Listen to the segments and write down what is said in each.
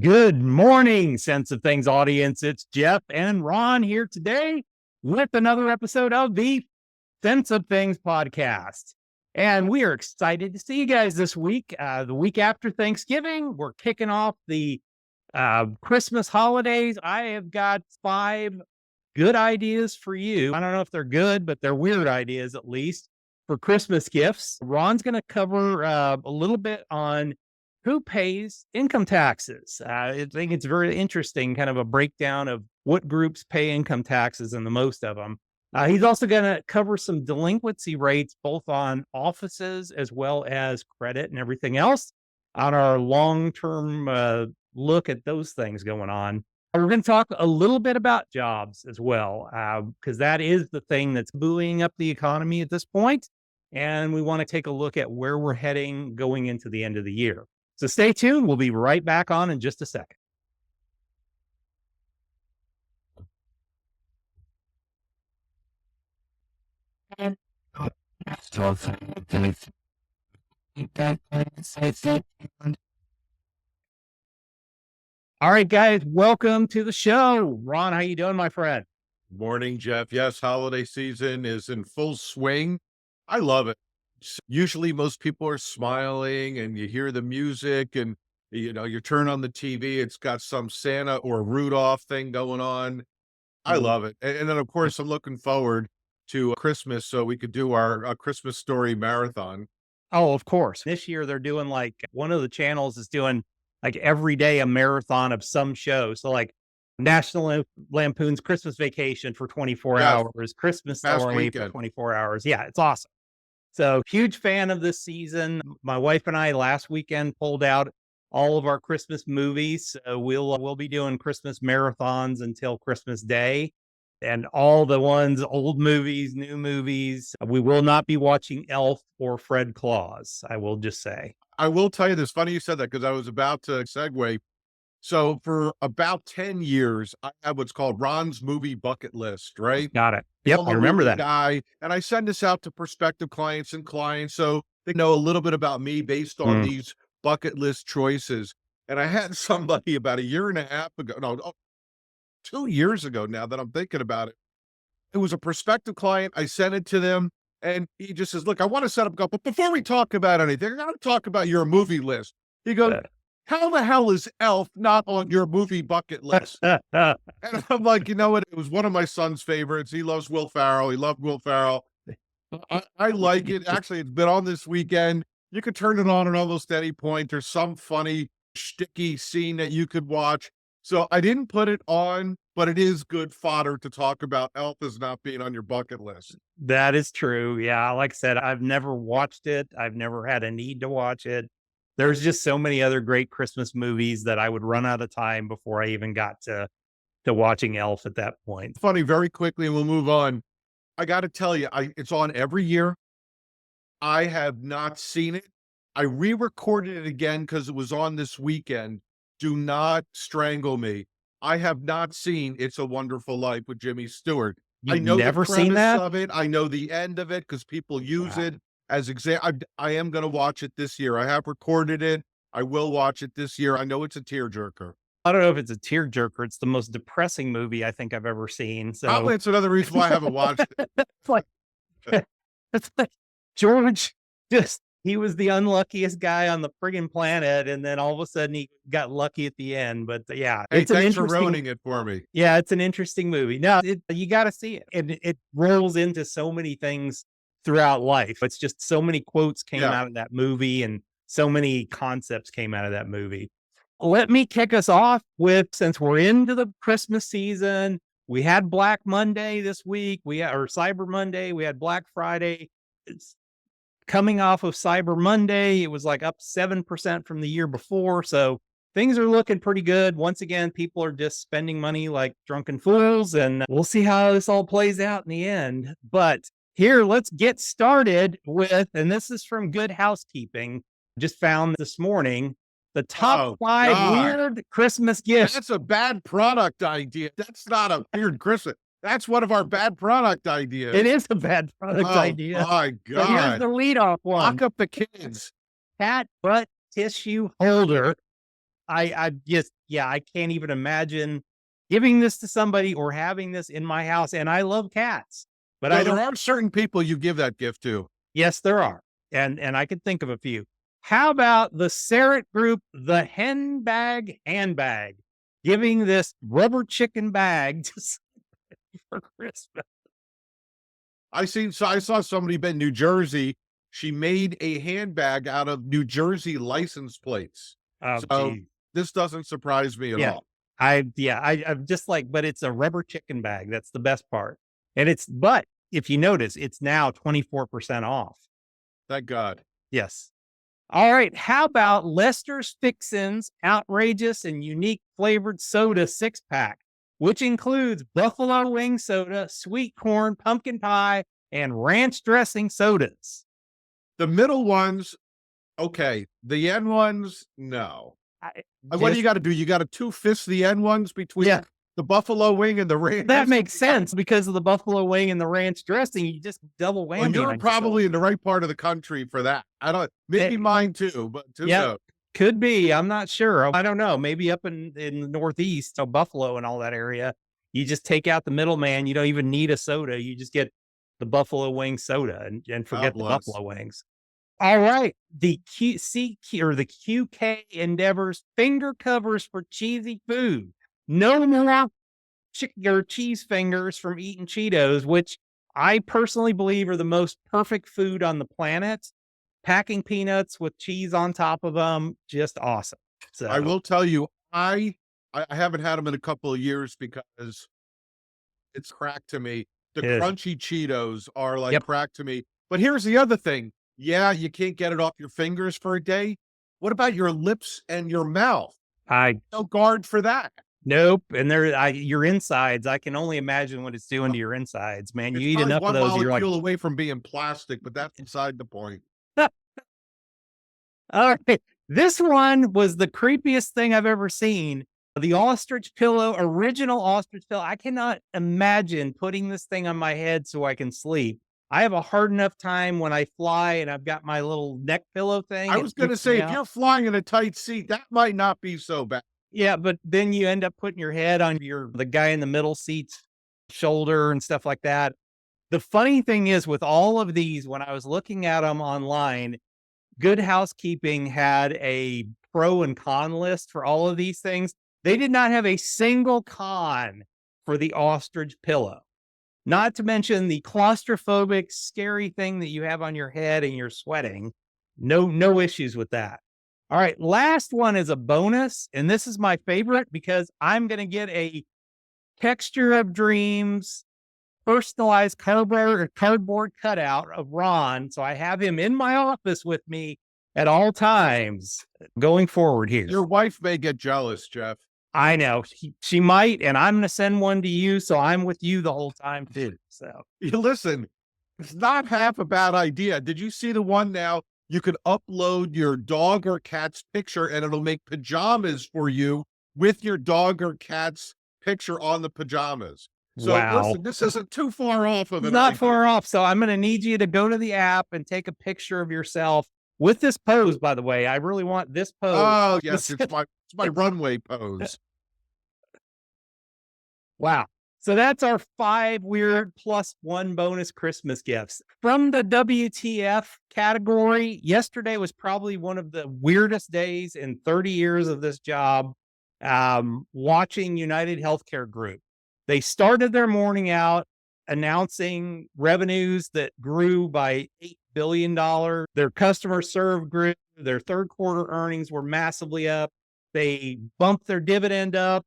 Good morning, Sense of Things audience. It's Jeff and Ron here today with another episode of the Sense of Things podcast. And we are excited to see you guys this week. The week after Thanksgiving, we're kicking off the Christmas holidays. I have got 5 good ideas for you. I don't know if they're good, but they're weird ideas at least for Christmas gifts. Ron's going to cover a little bit on who pays income taxes. I think it's very interesting, kind of a breakdown of what groups pay income taxes and the most of them. He's also going to cover some delinquency rates, both on offices as well as credit and everything else on our long-term look at those things going on. We're going to talk a little bit about jobs as well, because that is the thing that's buoying up the economy at this point. And we want to take a look at where we're heading going into the end of the year. So stay tuned. We'll be right back on in just a second. All right, guys, welcome to the show. Ron, how you doing, my friend? Morning, Jeff. Yes, holiday season is in full swing. I love it. Usually most people are smiling and you hear the music and, you turn on the TV, it's got some Santa or Rudolph thing going on. I love it. And then, of course, I'm looking forward to Christmas so we could do our Christmas story marathon. Oh, of course. This year they're doing one of the channels is doing every day a marathon of some show. So National Lampoon's Christmas Vacation for 24 Yes, hours, Christmas past Story for weekend. 24 hours. Yeah, it's awesome. So huge fan of this season. My wife and I last weekend pulled out all of our Christmas movies. We'll be doing Christmas marathons until Christmas Day, and all the ones, old movies, new movies. We will not be watching Elf or Fred Claus. I will just say. I will tell you this. Funny you said that because I was about to segue. So for about 10 years, I have what's called Ron's movie bucket list, right? Got it. Yep, I'm I a remember movie that. guy, and I send this out to prospective clients and clients so they know a little bit about me based on these bucket list choices. And I had somebody about a year and a half ago, no, 2 years ago now that I'm thinking about it. It was a prospective client. I sent it to them, and he just says, "Look, I want to set up a couple, but before we talk about anything, I got to talk about your movie list." He goes, "How the hell is Elf not on your movie bucket list?" And I'm like, you know what? It was one of my son's favorites. He loves Will Ferrell. He loved Will Ferrell. I like it. Actually, it's been on this weekend. You could turn it on at almost any point. There's some funny, sticky scene that you could watch. So I didn't put it on, but it is good fodder to talk about Elf as not being on your bucket list. That is true. Yeah. Like I said, I've never watched it. I've never had a need to watch it. There's just so many other great Christmas movies that I would run out of time before I even got to watching Elf at that point. Funny, very quickly, and we'll move on. I got to tell you, it's on every year. I have not seen it. I re-recorded it again because it was on this weekend. Do not strangle me. I have not seen It's a Wonderful Life with Jimmy Stewart. I You've know the never seen premise that? of it. I know the end of it because people use Wow. it as I am going to watch it this year. I have recorded it. I will watch it this year. I know it's a tearjerker. I don't know if it's a tearjerker. It's the most depressing movie I think I've ever seen. So It's another reason why I haven't watched it. it's like it's like George he was the unluckiest guy on the friggin' planet, and then all of a sudden he got lucky at the end. But yeah, Hey, it's an thanks for interesting. ruining it for me. Yeah, it's an interesting movie. No, you got to see it, and it rolls into so many things throughout life. It's just so many quotes came Yeah. out of that movie, and so many concepts came out of that movie. Let me kick us off with, since we're into the Christmas season, we had Black Monday this week. Or Cyber Monday. We had Black Friday. It's coming off of Cyber Monday. It was like up 7% from the year before. So things are looking pretty good. Once again, people are just spending money like drunken fools, and we'll see how this all plays out in the end. But here, let's get started with, and this is from Good Housekeeping, just found this morning, the top 5 weird Christmas gifts. That's a bad product idea. That's not a weird Christmas. That's one of our bad product ideas. It is a bad product idea. Oh my But here's God. the leadoff one. Lock up the kids. Cat butt tissue holder. I just, yeah, I can't even imagine giving this to somebody or having this in my house. And I love cats, but I No, there don't. are certain people you give that gift to. Yes, there are. And I could think of a few. How about the Sarrett Group, the hen bag handbag, giving this rubber chicken bag to somebody for Christmas? I saw somebody in New Jersey. She made a handbag out of New Jersey license plates. Oh, So geez. this doesn't surprise me at Yeah. all. I'm just like, but it's a rubber chicken bag. That's the best part. But if you notice, it's now 24% off. Thank God. Yes. All right. How about Lester's Fixins outrageous and unique flavored soda 6-pack, which includes buffalo wing soda, sweet corn, pumpkin pie, and ranch dressing sodas? The middle ones, okay. The end ones, no. I, What do you just, got to do? You got to two fist the end ones between yeah, the buffalo wing and the ranch. that makes sense because of the buffalo wing and the ranch dressing. You just double Well, whammy you're on yourself. probably in the right part of the country for that. I don't. Maybe mine too, but who Yeah, knows? could be. I'm not sure. I don't know. Maybe up in the Northeast, so Buffalo and all that area, you just take out the middleman. You don't even need a soda. You just get the buffalo wing soda and God forget the bless. buffalo wings. All right. The QC or the QK Endeavors finger covers for cheesy food. No more chicken or cheese fingers from eating Cheetos, which I personally believe are the most perfect food on the planet. Packing peanuts with cheese on top of them, just awesome. I So, will tell you, I haven't had them in a couple of years because it's crack to me. The it is. crunchy Cheetos are like Yep. crack to me. But here's the other thing. Yeah, you can't get it off your fingers for a day. What about your lips and your mouth? I No guard for that. Nope. And your insides, I can only imagine what it's doing to your insides, man. You It's eat probably enough of one those, you're like, molecule away from being plastic, but that's beside the point. all right. This one was the creepiest thing I've ever seen. The ostrich pillow, original ostrich pillow. I cannot imagine putting this thing on my head so I can sleep. I have a hard enough time when I fly and I've got my little neck pillow thing. I It was going to freaks me say, if out. you're flying in a tight seat, that might not be so bad. Yeah, but then you end up putting your head on the guy in the middle seat's shoulder and stuff like that. The funny thing is with all of these, when I was looking at them online, Good Housekeeping had a pro and con list for all of these things. They did not have a single con for the ostrich pillow. Not to mention the claustrophobic, scary thing that you have on your head and you're sweating. No issues with that. All right, last one is a bonus, and this is my favorite because I'm going to get a Texture of Dreams personalized cardboard cutout of Ron. So I have him in my office with me at all times going forward here. Your wife may get jealous, Jeff. I know she might, and I'm going to send one to you. So I'm with you the whole time too. So You listen, it's not half a bad idea. Did you see the one now? You can upload your dog or cat's picture and it'll make pajamas for you with your dog or cat's picture on the pajamas. So wow. listen, this isn't too far off of It's an not idea. far off. So I'm going to need you to go to the app and take a picture of yourself with this pose, by the way. I really want this pose. Oh, yes, it's my runway pose. Wow. So that's our 5 weird plus 1 bonus Christmas gifts. From the WTF category, yesterday was probably one of the weirdest days in 30 years of this job, watching United Healthcare Group. They started their morning out announcing revenues that grew by $8 billion. Their customer serve grew. Their third quarter earnings were massively up. They bumped their dividend up.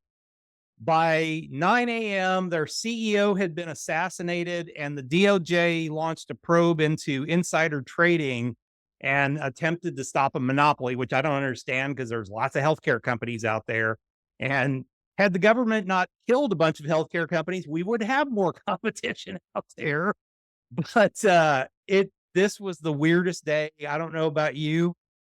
By 9 a.m., their CEO had been assassinated, and the DOJ launched a probe into insider trading and attempted to stop a monopoly, which I don't understand because there's lots of healthcare companies out there. And had the government not killed a bunch of healthcare companies, we would have more competition out there. But this was the weirdest day. I don't know about you,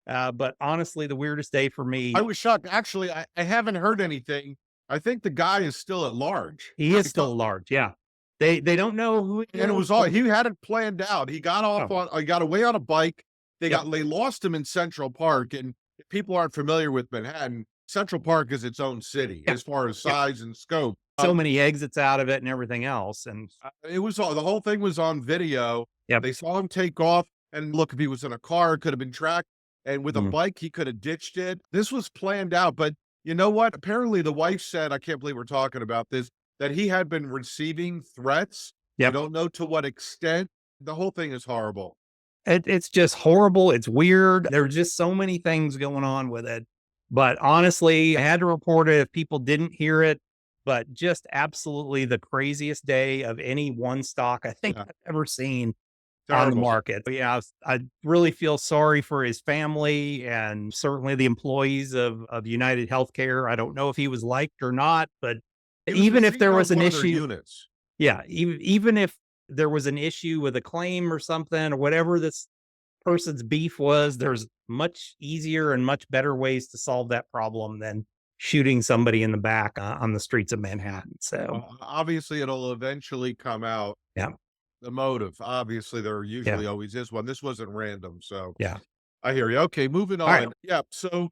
but honestly, the weirdest day for me. I was shocked. Actually, I haven't heard anything. I think the guy is still at large. He is still large. Yeah. They don't know who And it was all he had it planned out. He got off he got away on a bike. They lost him in Central Park. And if people aren't familiar with Manhattan, Central Park is its own city Yeah. as far as Yeah. size and scope. So many exits out of it and everything else. And It was all the whole thing was on video. yep. They saw him take off, and look, if he was in a car, it could have been tracked. And with a Mm. bike, he could have ditched it. This was planned out. But you know what? Apparently, the wife said, I can't believe we're talking about this, that he had been receiving threats. We Yep. don't know to what extent. The whole thing is horrible. It's just horrible. It's weird. There's just so many things going on with it. But honestly, I had to report it if people didn't hear it. But just absolutely the craziest day of any one stock I think Yeah, I've ever seen on the terrible. market. But yeah, I really feel sorry for his family and certainly the employees of United Healthcare. I don't know if he was liked or not, but He was the even if there CEO was of an one of their issue, units. yeah, even if there was an issue with a claim or something or whatever this person's beef was, there's much easier and much better ways to solve that problem than shooting somebody in the back on the streets of Manhattan. So, Obviously, it'll eventually come out. yeah, The motive. Obviously, there yeah, usually always is one. This wasn't random. So yeah. I hear you. Okay, moving All right. on. Yeah. So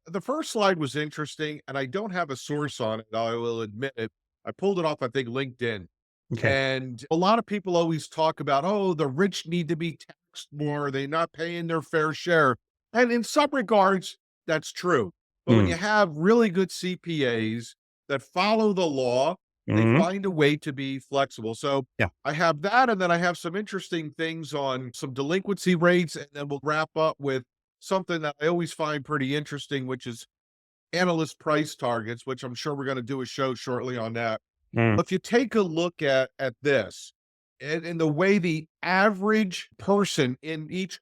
the first slide was interesting, and I don't have a source on it. I will admit it. I pulled it off, I think, LinkedIn. Okay. And a lot of people always talk about, oh, the rich need to be taxed more. They're not paying their fair share. And in some regards, that's true. But when Mm, you have really good CPAs that follow the law, they hmm. find a way to be flexible. So Yeah. I have that. And then I have some interesting things on some delinquency rates. And then we'll wrap up with something that I always find pretty interesting, which is analyst price targets, which I'm sure we're going to do a show shortly on that. Mm, If you take a look at this and the way the average person in each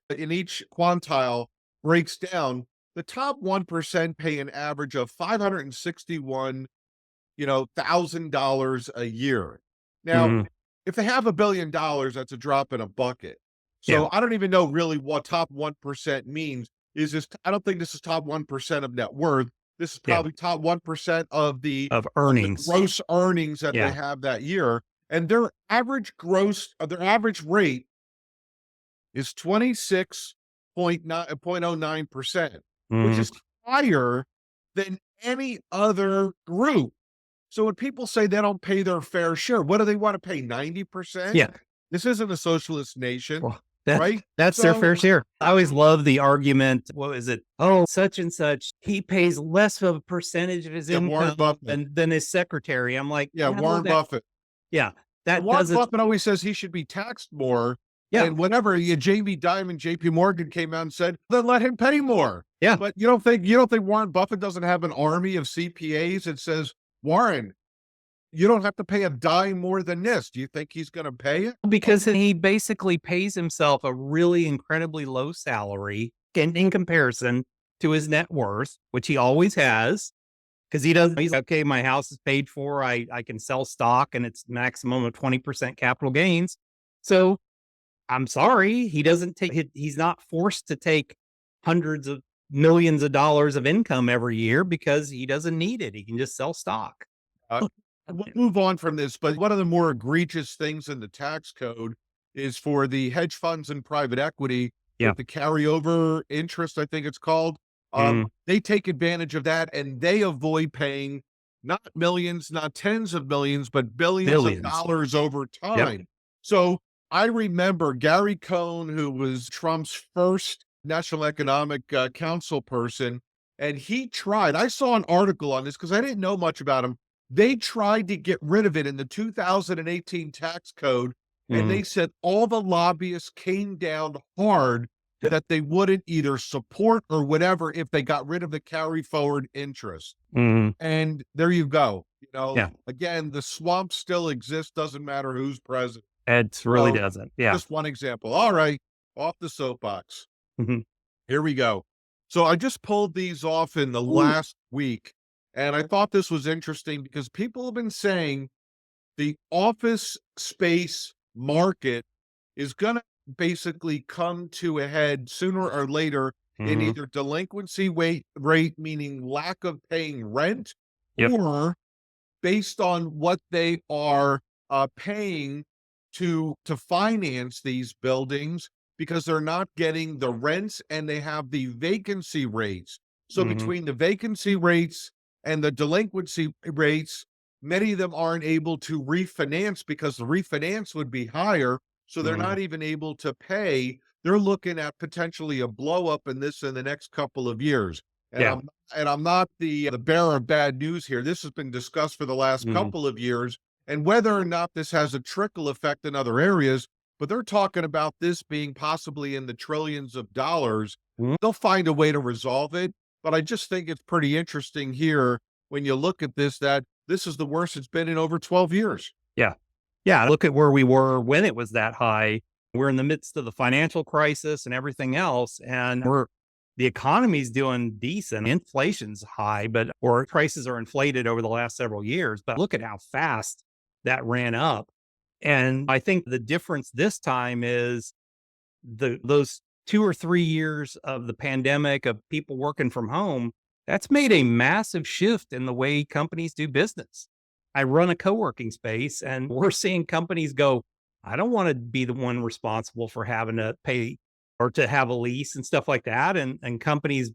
quantile breaks down, the top 1% pay an average of 561, $1,000 a year. Now, hmm. if they have $1 billion, that's a drop in a bucket. Yeah. So I don't even know really what top 1% means. Is this? I don't think this is top 1% of net worth. This is Yeah. probably top 1% of Of the earnings. gross earnings that they Yeah. have that year. And their average rate is 26.09%, which Hmm. is higher than any other group. So when people say they don't pay their fair share, what do they want to pay? 90%? Yeah. This isn't a socialist nation, Well, that right? that's their So fair share. I always love the argument. What is it? Oh, such and such. He pays less of a percentage of his yeah, Warren income Buffett. than his secretary. I'm like, Yeah, no, Warren Buffett. yeah, And that Warren doesn't. Buffett always says he should be taxed more. Yeah. And whenever Jamie Dimon, JP Morgan came out and said, then let him pay more. Yeah. But you don't think Warren Buffett doesn't have an army of CPAs that says, Warren, you don't have to pay a dime more than this. Do you think he's going to pay it? Because he basically pays himself a really incredibly low salary in comparison to his net worth, which he always has. Because he's like, okay, my house is paid for. I can sell stock and it's maximum of 20% capital gains. So I'm sorry, he's not forced to take hundreds of millions of dollars of income every year because he doesn't need it. He can just sell stock. Uh, we'll move on from this, but one of the more egregious things in the tax code is for the hedge funds and private equity Yeah. with the carryover interest, I think it's called. Mm, They take advantage of that and they avoid paying not millions, not tens of millions, but billions of billions. dollars over Yep. time. So I remember Gary Cohn, who was Trump's first National Economic Council person, and I saw an article on this because I didn't know much about him. They tried to get rid of it in the 2018 tax code, and Mm, they said all the lobbyists came down hard that they wouldn't either support or whatever if they got rid of the carry forward interest. mm, And there you go. yeah. Again, the swamp still exists, doesn't matter who's president. It really So doesn't. Yeah. just one example. All right, off the soapbox. Mhm. Here we go. So I just pulled these off in the Ooh. last week, and I thought this was interesting because people have been saying the office space market is going to basically come to a head sooner or later in Mhm. either delinquency rate, meaning lack of paying rent, Yep. or based on what they are paying to finance these buildings because they're not getting the rents and they have the vacancy rates. So Hmm. between the vacancy rates and the delinquency rates, many of them aren't able to refinance because the refinance would be higher. So they're Hmm. not even able to pay. They're looking at potentially a blow up in this in the next couple of years. And Yeah. I'm not the bearer of bad news here. This has been discussed for the last Hmm. couple of years, and whether or not this has a trickle effect in other areas, but they're talking about this being possibly in the trillions of dollars. They'll find a way to resolve it, but I just think it's pretty interesting here when you look at this that this is the worst it's been in over 12 years. Yeah. Yeah. Look at where we were when it was that high. We're in the midst of the financial crisis and everything else. And the economy's doing decent. Inflation's high, but or prices are inflated over the last several years. But look at how fast that ran up. And I think the difference this time is those 2 or 3 years of the pandemic of people working from home, that's made a massive shift in the way companies do business. I run a co-working space and we're seeing companies go, I don't want to be the one responsible for having to pay or to have a lease and stuff like that. And companies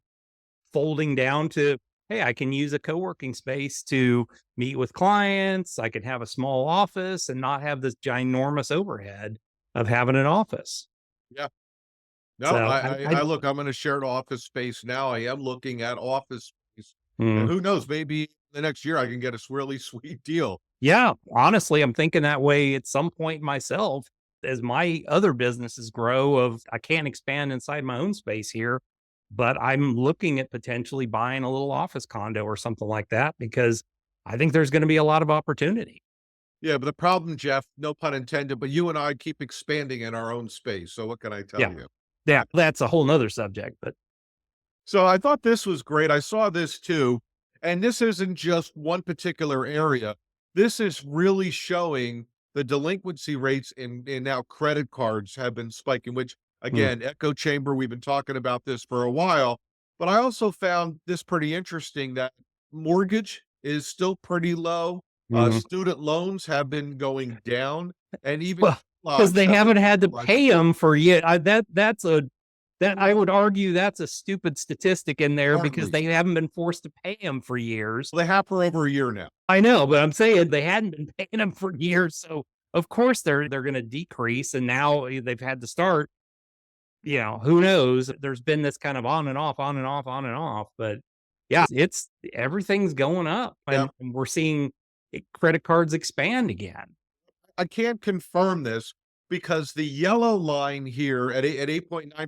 folding down to, hey, I can use a co-working space to meet with clients. I can have a small office and not have this ginormous overhead of having an office. Yeah. No, So I look, I'm in a shared office space now. I am looking at office space. And mm, who knows, maybe the next year I can get a really sweet deal. yeah, honestly, I'm thinking that way at some point myself as my other businesses grow of I can't expand inside my own space here, but I'm looking at potentially buying a little office condo or something like that because I think there's going to be a lot of opportunity. Yeah, but the problem, Jeff, no pun intended, but you and I keep expanding in our own space. So what can I tell Yeah. you? Yeah. That's a whole nother subject, but So I thought this was great. I saw this too. And this isn't just one particular area. This is really showing the delinquency rates in now credit cards have been spiking, which mm, again, echo chamber, we've been talking about this for a while. But I also found this pretty interesting that mortgage is still pretty low. mhm. Student loans have been going down, and even Well, because lots they have been haven't had to stabilizing. pay them for yet. That I would argue that's a stupid statistic in there because Hardly. they haven't been forced to pay them for years. Well, they have for over a year now. I know, but I'm saying they hadn't been paying them for years, so of course they're going to decrease, and now they've had to start. Who knows? There's been this kind of on and off, on and off, on and off, but yeah, it's everything's going up, Yeah. and we're seeing credit cards expand again. I can't confirm this because the yellow line here at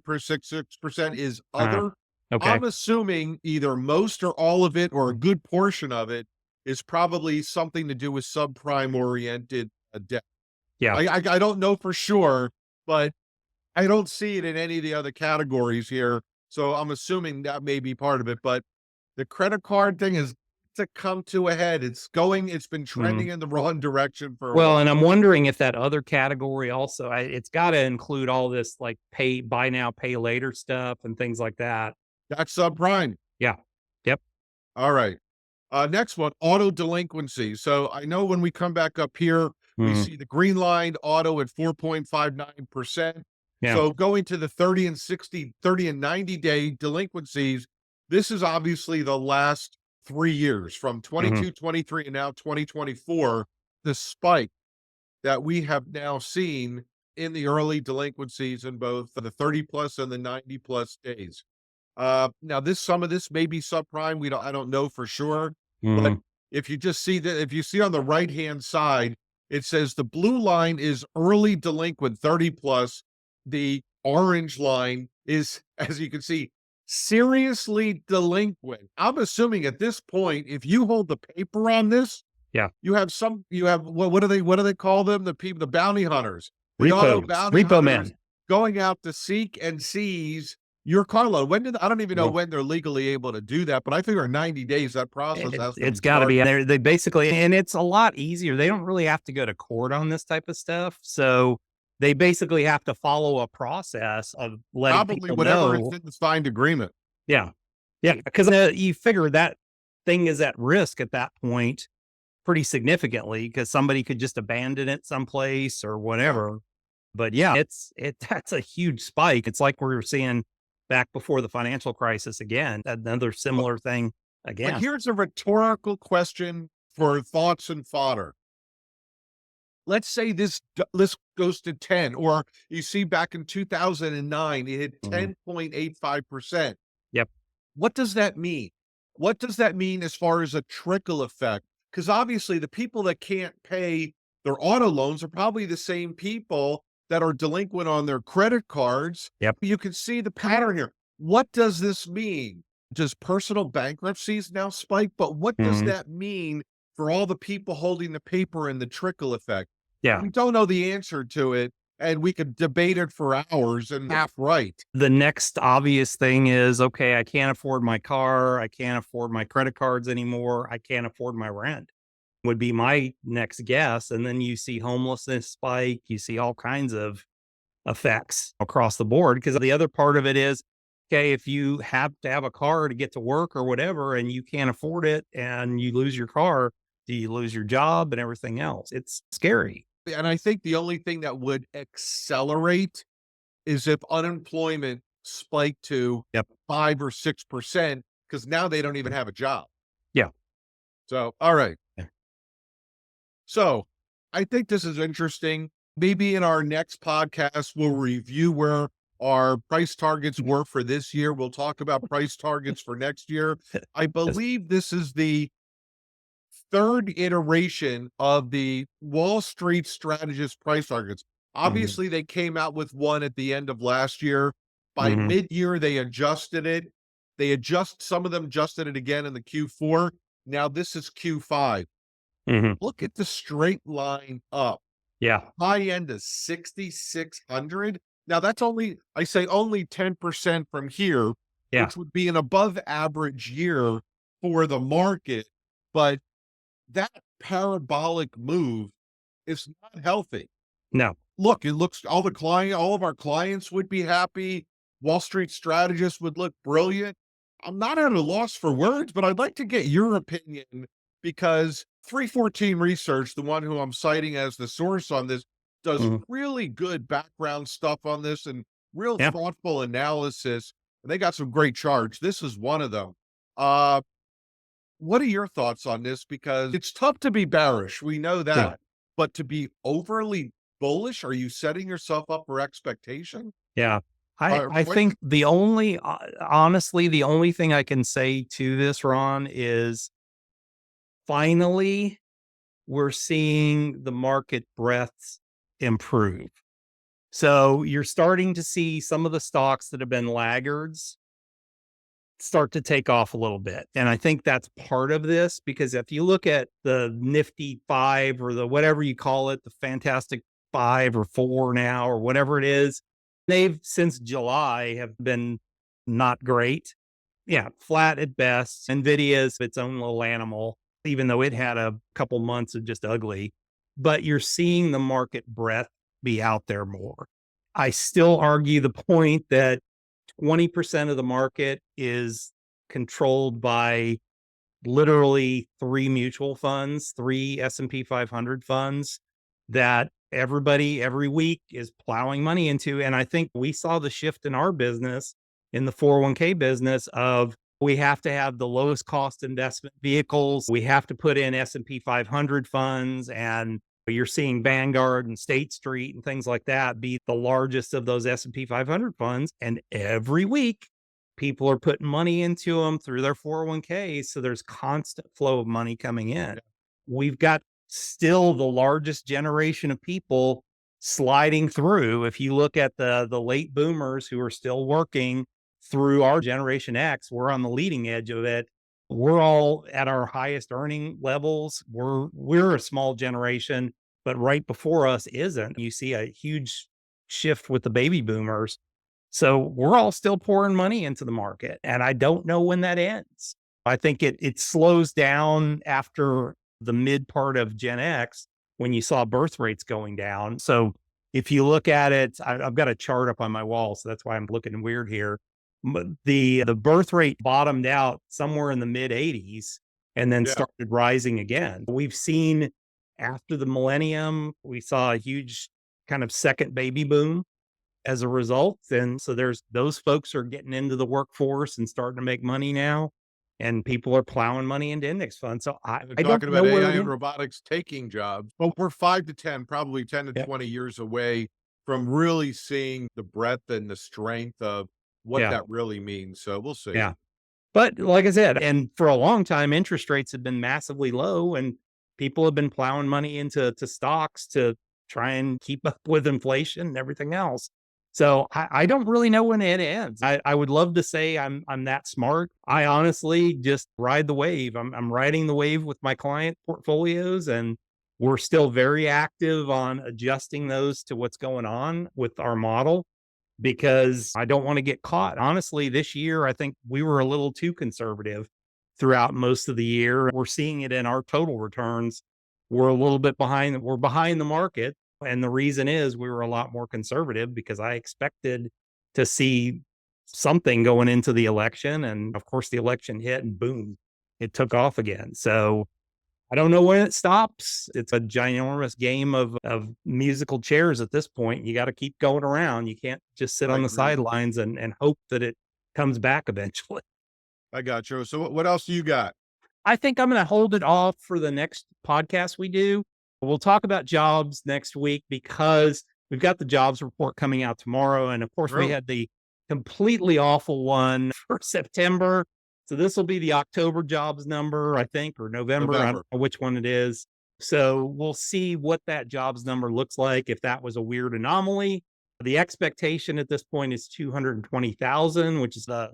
8.966% is Uh, other. okay, I'm assuming either most or all of it or a good portion of it is probably something to do with subprime oriented debt. yeah. I don't know for sure, but I don't see it in any of the other categories here. So I'm assuming that may be part of it. But the credit card thing is to come to a head. It's been Mhm. trending in the wrong direction for a Well, and while. I'm wondering if that other category also, it's got to include all this like buy now, pay later stuff and things like that. That's subprime. Yeah. Yep. All right. Next one, auto delinquency. So I know when we come back up here, we Mhm. see the green line auto at 4.59%. Yeah. So going to the 30 and 60, 30 and 90-day delinquencies, this is obviously the last 3 years from Mhm. 22, 23, and now 2024, the spike that we have now seen in the early delinquencies in both the 30 plus and the 90 plus days. Now some of this may be subprime. I don't know for sure, but Mhm. if you see on the right-hand side, it says the blue line is early delinquent 30 plus. The orange line is, as you can see, seriously delinquent. I'm assuming at this point, if you hold the paper on this, Yeah. you have what do they call them? The people, the bounty hunters, the auto Repos, bounty repo hunters men. going out to seek and seize your car loan. I don't even know Well, when they're legally able to do that, but I figure in 90 days that process has to be it's got to be. started. They basically, and it's a lot easier. They don't really have to go to court on this type of stuff. So they basically have to follow a process of letting Probably people whatever is know. in the signed agreement. Yeah. Yeah. Because you figure that thing is at risk at that point pretty significantly because somebody could just abandon it someplace or Yeah. whatever. But yeah, that's a huge spike. It's like we were seeing back before the financial crisis again, another But, similar thing but again. here's a rhetorical question for thoughts and fodder. Let's say this list goes to 10, or you see back in 2009, it hit Mhm. 10.85%. Yep. What does that mean? What does that mean as far as a trickle effect? Because obviously, the people that can't pay their auto loans are probably the same people that are delinquent on their credit cards. Yep. You can see the pattern here. What does this mean? Does personal bankruptcies now spike? But what does Mhm. that mean for all the people holding the paper and the trickle effect? Yeah. We don't know the answer to it, and we could debate it for hours and half right. The next obvious thing is, okay, I can't afford my car. I can't afford my credit cards anymore. I can't afford my rent would be my next guess. And then you see homelessness spike. You see all kinds of effects across the board. Because the other part of it is, okay, if you have to have a car to get to work or whatever, and you can't afford it and you lose your car, do you lose your job and everything else? It's scary. And I think the only thing that would accelerate is if unemployment spiked to Yep. 5 or 6%, because now they don't even have a job. Yeah. So, all right. Yeah. So, I think this is interesting. Maybe in our next podcast, we'll review where our price targets were for this year. We'll talk about price targets for next year. I Yes. believe this is the third iteration of the Wall Street strategist price targets. Mhm. Obviously, they came out with one at the end of last year. By Mhm. mid-year, they adjusted it. Some of them adjusted it again in the Q4. Now this is Q5. Mhm. Look at the straight line up. Yeah. High end is 6,600. Now that's I say only 10% from here, Yeah. which would be an above average year for the market. But that parabolic move is not healthy. No. Look, it looks all of our clients would be happy. Wall Street strategists would look brilliant. I'm not at a loss for words, but I'd like to get your opinion because 314 Research, the one who I'm citing as the source on this, does Mhm. really good background stuff on this and real Yeah. thoughtful analysis. And they got some great charts. This is one of them. Uh, what are your thoughts on this? Because it's tough to be bearish. We know Yeah. that. But to be overly bullish, are you setting yourself up for expectation? Yeah. I What? think the only honestly, the only thing I can say to this, Ron, is finally we're seeing the market breadths improve. So you're starting to see some of the stocks that have been laggards start to take off a little bit. And I think that's part of this because if you look at the Nifty 5 or the whatever you call it, the Fantastic 5 or 4 now or whatever it is, they've since July have been not great. Yeah, flat at best. Nvidia is its own little animal, even though it had a couple months of just ugly. But you're seeing the market breadth be out there more. I still argue the point that 20% of the market is controlled by literally 3 mutual funds, 3 S&P 500 funds that everybody every week is plowing money into. And I think we saw the shift in our business, in the 401k business of we have to have the lowest cost investment vehicles. We have to put in S&P 500 funds and you're seeing Vanguard and State Street and things like that be the largest of those S&P 500 funds. And every week people are putting money into them through their 401ks. So there's constant flow of money coming in. Yeah. We've got still the largest generation of people sliding through. If you look at the late boomers who are still working through our generation X, we're on the leading edge of it. We're all at our highest earning levels. We're a small generation, but right before us isn't. You see a huge shift with the baby boomers, so we're all still pouring money into the market, and I don't know when that ends. I think it slows down after the mid part of Gen X when you saw birth rates going down. So if you look at it, I've got a chart up on my wall, so that's why I'm looking weird here. The birth rate bottomed out somewhere in the mid 80s and then Yeah. started rising again. We've seen after the millennium, we saw a huge kind of second baby boom as a result. And so there's those folks are getting into the workforce and starting to make money now. And people are plowing money into index funds. So They're I don't talking know about where AI we're and going. robotics taking jobs. Well, we're 5 to 10, probably 10 to Yeah. 20 years away from really seeing the breadth and the strength of what Yeah. that really means. So we'll see. Yeah. But like I said, and for a long time, interest rates have been massively low and people have been plowing money into stocks to try and keep up with inflation and everything else. So I don't really know when it ends. I would love to say I'm that smart. I honestly just ride the wave. I'm riding the wave with my client portfolios, and we're still very active on adjusting those to what's going on with our model because I don't want to get caught. Honestly, this year, I think we were a little too conservative throughout most of the year. We're seeing it in our total returns. We're a little bit behind. We're behind the market. And the reason is we were a lot more conservative because I expected to see something going into the election. And of course, the election hit and boom, it took off again. So I don't know when it stops. It's a ginormous game of musical chairs at this point. You got to keep going around. You can't just sit I on the agree. sidelines and hope that it comes back eventually. I got you. So what else do you got? I think I'm going to hold it off for the next podcast we do. We'll talk about jobs next week because we've got the jobs report coming out tomorrow. And of course, we Really? had the completely awful one for September. So this will be the October jobs number, I think, or November. I November. don't know which one it is. So we'll see what that jobs number looks like, if that was a weird anomaly. The expectation at this point is 220,000, which is the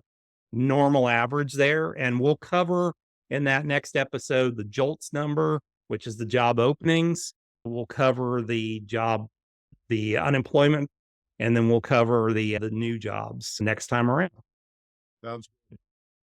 normal average there. And we'll cover in that next episode the JOLTS number, which is the job openings. We'll cover the unemployment, and then we'll cover the new jobs next time around. Sounds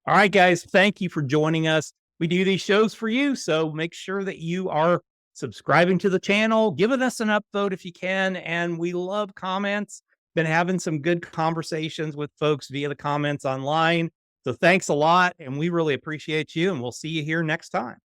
All right, guys, thank you for joining us. We do these shows for you, so make sure that you are subscribing to the channel, giving us an upvote if you can, and we love comments. Been having some good conversations with folks via the comments online. So thanks a lot, and we really appreciate you, and we'll see you here next time.